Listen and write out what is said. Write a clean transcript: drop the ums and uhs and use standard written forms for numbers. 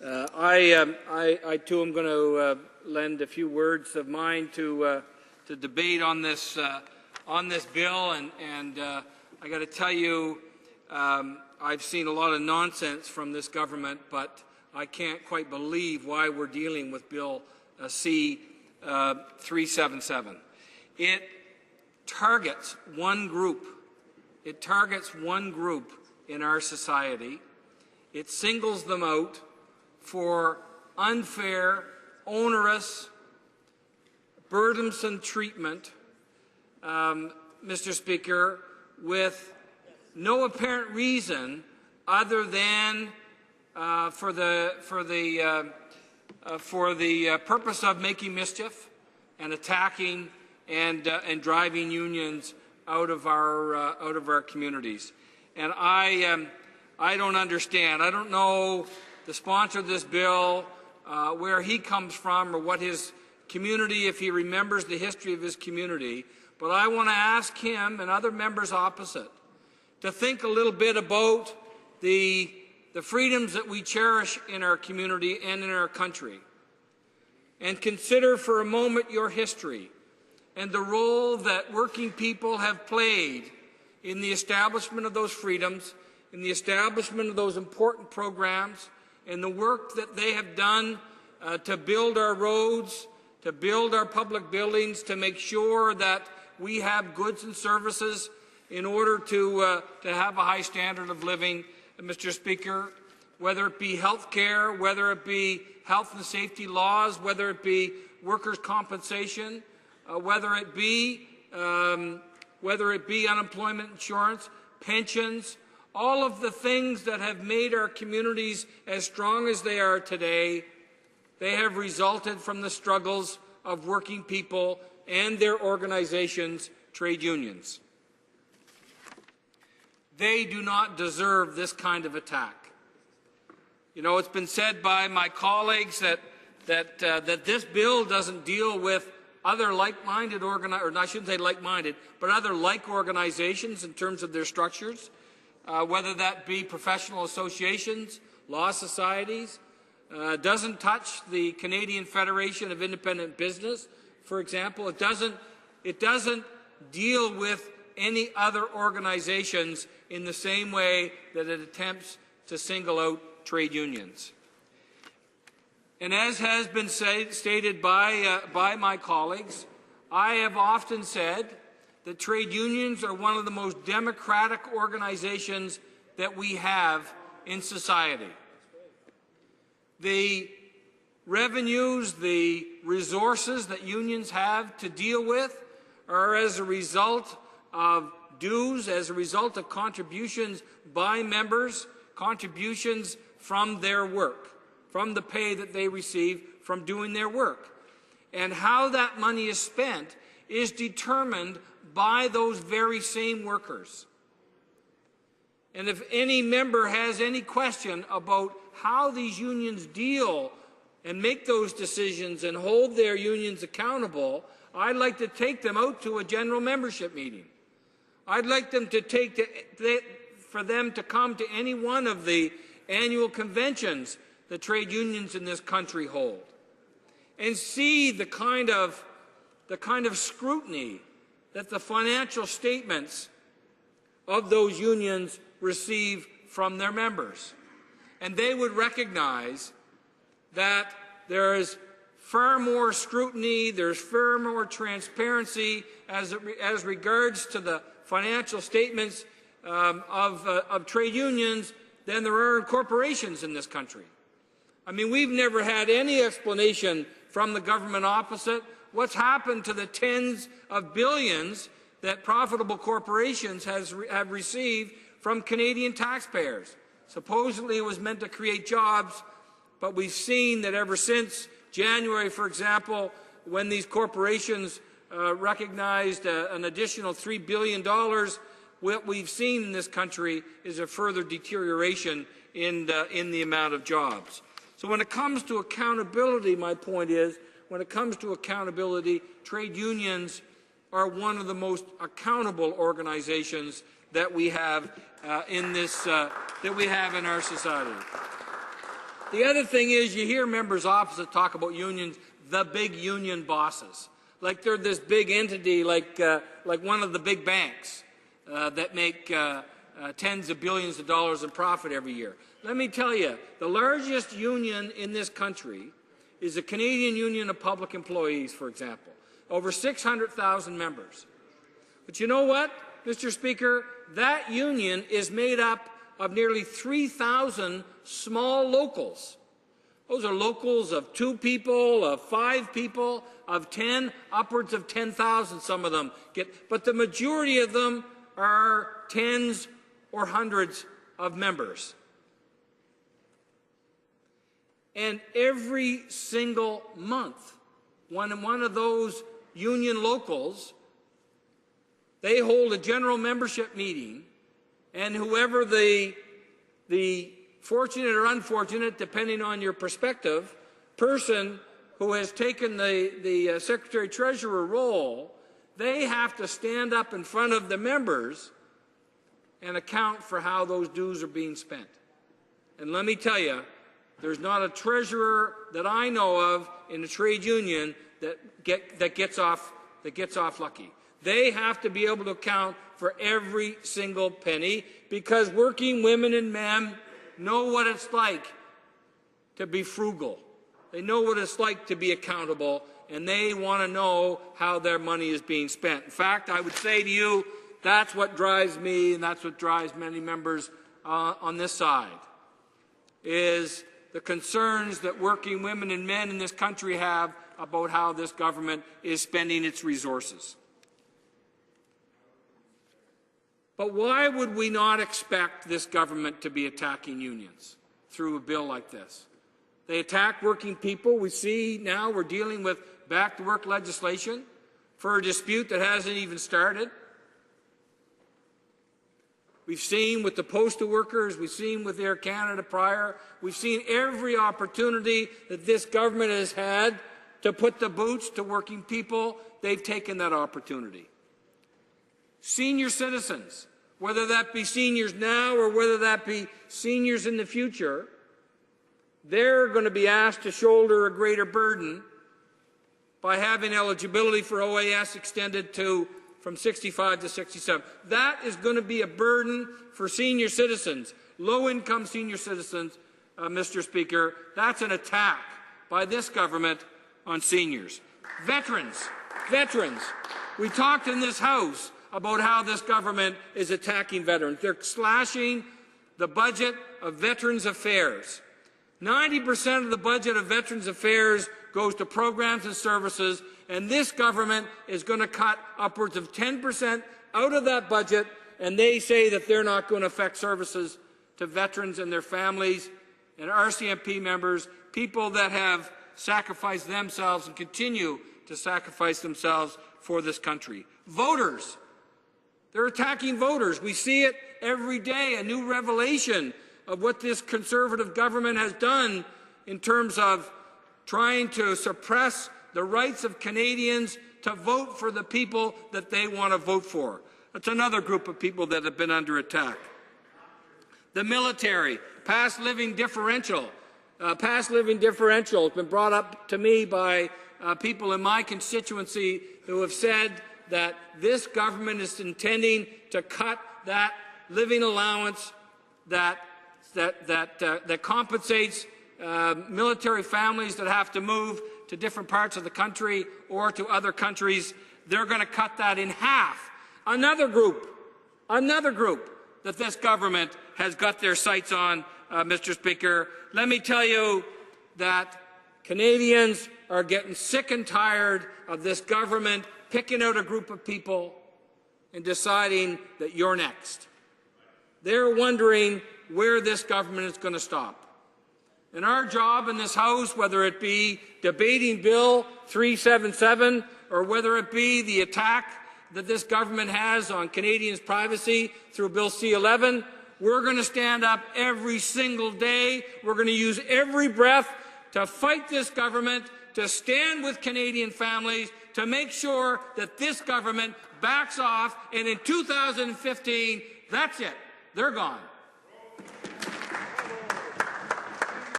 I too am going to lend a few words of mine to debate on this bill, and I got to tell you, I've seen a lot of nonsense from this government, but I can't quite believe why we're dealing with Bill C-377. It targets one group. It targets one group in our society. It singles them out for unfair, onerous, burdensome treatment, Mr. Speaker, with no apparent reason other than for the purpose of making mischief and attacking and driving unions out of our communities. And I don't understand. I don't know the sponsor of this bill, where he comes from or what his community, if he remembers the history of his community. But I want to ask him and other members opposite to think a little bit about the freedoms that we cherish in our community and in our country. And consider for a moment your history and the role that working people have played in the establishment of those freedoms, in the establishment of those important programs, and the work that they have done to build our roads, to build our public buildings, to make sure that we have goods and services in order to have a high standard of living, Mr. Speaker, whether it be health care, whether it be health and safety laws, whether it be workers' compensation, whether it be unemployment insurance, pensions, all of the things that have made our communities as strong as they are today, they have resulted from the struggles of working people and their organizations, trade unions. They do not deserve this kind of attack. You know, it's been said by my colleagues that this bill doesn't deal with other like-minded or I shouldn't say like-minded, but other like organizations in terms of their structures, whether that be professional associations, law societies. Doesn't touch the Canadian Federation of Independent Business, for example. It doesn't deal with any other organizations in the same way that it attempts to single out trade unions. And as has been stated by my colleagues, I have often said that trade unions are one of the most democratic organizations that we have in society. The revenues, the resources that unions have to deal with are as a result of dues, as a result of contributions by members, contributions from their work, from the pay that they receive from doing their work. And how that money is spent is determined by those very same workers. And if any member has any question about how these unions deal and make those decisions and hold their unions accountable, I'd like to take them out to a general membership meeting. I'd like them to for them to come to any one of the annual conventions the trade unions in this country hold and see the kind of scrutiny that the financial statements of those unions receive from their members. And they would recognize that there is far more scrutiny, there's far more transparency as regards to the financial statements of trade unions than there are in corporations in this country. I mean, we've never had any explanation from the government opposite what's happened to the tens of billions that profitable corporations have received from Canadian taxpayers. Supposedly it was meant to create jobs, but we've seen that ever since January, for example, when these corporations recognized an additional $3 billion, what we've seen in this country is a further deterioration in the amount of jobs. So when it comes to accountability, my point is, when it comes to accountability, trade unions are one of the most accountable organizations that we have in our society. The other thing is you hear members opposite talk about unions, the big union bosses, like they're this big entity, like one of the big banks that make tens of billions of dollars in profit every year. Let me tell you, the largest union in this country is the Canadian Union of Public Employees, for example, over 600,000 members. But you know what, Mr. Speaker? That union is made up of nearly 3,000 small locals. Those are locals of 2 people, of 5 people, of 10, upwards of 10,000 some of them get. But the majority of them are tens or hundreds of members. And every single month, when one of those union locals, they hold a general membership meeting, and whoever the fortunate or unfortunate, depending on your perspective, person who has taken the Secretary-Treasurer role, they have to stand up in front of the members and account for how those dues are being spent. And let me tell you, there's not a treasurer that I know of in a trade union that gets off lucky. They have to be able to account for every single penny, because working women and men know what it's like to be frugal. They know what it's like to be accountable, and they want to know how their money is being spent. In fact, I would say to you, that's what drives me, and that's what drives many members on this side, is the concerns that working women and men in this country have about how this government is spending its resources. But why would we not expect this government to be attacking unions through a bill like this? They attack working people. We see now we're dealing with back-to-work legislation for a dispute that hasn't even started. We've seen with the postal workers, we've seen with Air Canada prior, we've seen every opportunity that this government has had to put the boots to working people. They've taken that opportunity. Senior citizens, whether that be seniors now or whether that be seniors in the future, they're going to be asked to shoulder a greater burden by having eligibility for OAS extended from 65 to 67. That is going to be a burden for senior citizens, low-income senior citizens, Mr. Speaker. That's an attack by this government on seniors. Veterans. We talked in this House about how this government is attacking veterans. They're slashing the budget of Veterans Affairs. 90% of the budget of Veterans Affairs goes to programs and services, and this government is going to cut upwards of 10% out of that budget, and they say that they're not going to affect services to veterans and their families and RCMP members, people that have sacrificed themselves and continue to sacrifice themselves for this country. Voters. They're attacking voters. We see it every day, a new revelation of what this Conservative government has done in terms of trying to suppress the rights of Canadians to vote for the people that they want to vote for. That's another group of people that have been under attack. The military, past living differential. Past living differential has been brought up to me by people in my constituency who have said that this government is intending to cut that living allowance that compensates military families that have to move to different parts of the country or to other countries. They're going to cut that in half. Another group that this government has got their sights on, Mr. Speaker. Let me tell you that Canadians are getting sick and tired of this government picking out a group of people and deciding that you're next. They're wondering where this government is going to stop. And our job in this House, whether it be debating Bill 377 or whether it be the attack that this government has on Canadians' privacy through Bill C-11, we're going to stand up every single day. We're going to use every breath to fight this government, to stand with Canadian families, to make sure that this government backs off, and in 2015, that's it. They're gone.